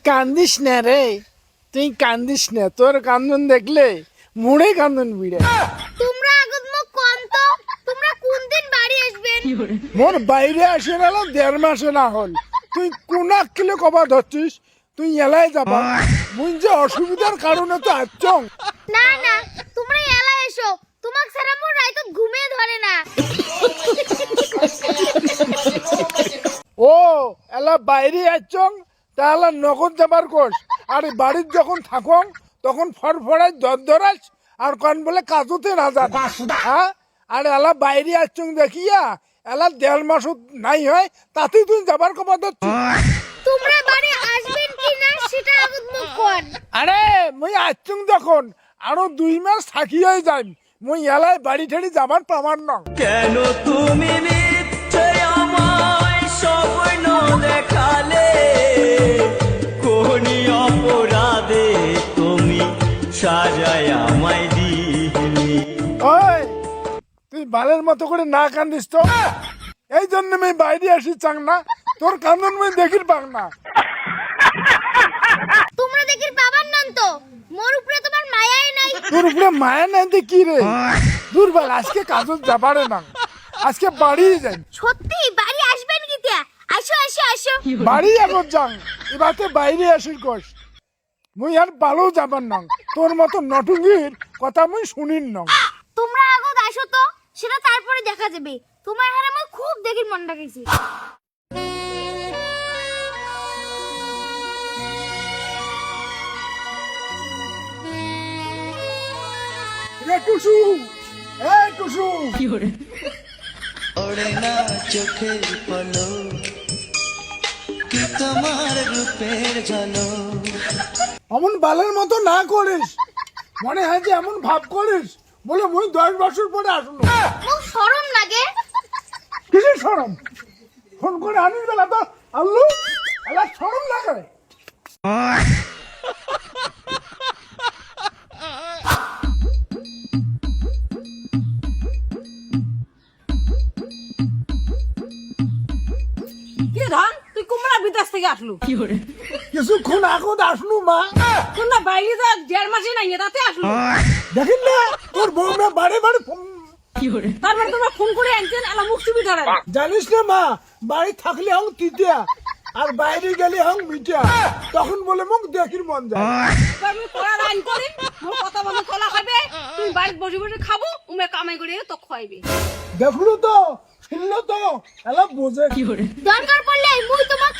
কান্দিস না রে, তুই কান্দিস না। তোর কান্দন দেখলে মুড়ে কান্দন বিড়ে। তোমরা আগত মুখ কোন তো, তোমরা কোন দিন বাড়ি আসবেন? মোর বাইরে আসে না 1.5 মাসে না হল। তুই কোন কিলো কবা ধরছিস? তুই এলাই যাবা, মুই যে অসুবিধার কারণে তো আসছং। না না, তোমরা এলা এসো, তোমাক ছাড়া মোর রাইত ঘুমিয়ে ধরে না। ও এলা বাইরে আসছং, তাহলে নগদ যাবার কোষ। আর বাড়ির যখন থাকং তখন ফরফরাই দরদরাস আর কন বলে কাজুতে না যান। হ্যাঁ, আর এলা বাইরে আসছং দেখিয়া এলা 1.5 মাস নাই হয়, তাতেই তুই যাবার কথা ধরছিস। তোমরা বাড়ি আসবেন কি না সেটা আগত মুখ কোন। আরে মুই আসছং যখন আরো 2 মাস থাকিয়াই যাই, মুই এলাই বাড়ি ঠাড়ি যাবার পাবার না। কেন তুমি মিথ্যে আমায় স্বপ্ন দেখালে, কোনি অপরাধে তুমি সাজায় আমায় দিলি। ওই তুই বালের মতো করে না কান্দিস তো, এই জন্য আমি বাইরে আসি চাং না। তোর কান্দন মুই দেখির পাং না। তোমরা দেখির বাবার নন তো, মোর উপরে তোমার মায়াই নাই। তোর উপরে মায়া নাই তো কি রে? দুর্বল, আজকে কাজল যাবারে না, আজকে বাড়ি যাই। সত্যি বাড়ি আসবেন কি তিয়া? আসো আসো আসো। বাড়ি এখন যাং, এবারে বাইরে আসির কোষ। মুই আর বালো যাবার না, তোর মতো নটুঙ্গির কথা মুই শুনিন না। তোমরা আগত আসো তো, সেটা তারপরে দেখা যাবে। তোমার হারে আমার খুব দেখির মন ডাকেছি। রে টুসু, এ টুসু, ওড়ে না চোখের পলক, কি তোমার রূপের ঝলক। অমন বালের মতো না করিস। মনে হয় যে এমন ভাব করিস বলে মুই 10 বছর পরে আসলো। মুখ শরম লাগে। কিসের শরম? ফোন করে আনিস বেলা তো আল্লু, এলা শরম লাগে। কি ধান তুই কুমড়া বিদেশ থেকে আসলু? কিছুক্ষণ আগত আসলু মা। তোর না বাইরে যা 1.5 মাসই নাই, তাতে আসলু। দেখেন না তোর বউরা বারে বারে তারপর তোমরা ফোন করে আনছেন, এলা মুখ চুপি ধরে। জানিস না মা, বাড়ি থাকলে হং তিতিয়া আর বাইরে গেলে হং মিটিয়া। তখন বলে মুখ দেখির মন যায়। আমি কড়া আইন করি, মোর কথা বলে কলা খাবে, তুই বাড়িতে বসে বসে খাবো, উমে কামাই করে তো খাইবে। দেখলো তো, শুনলো তো, এলা বোঝে। দরকার পড়লে মুই তোমাক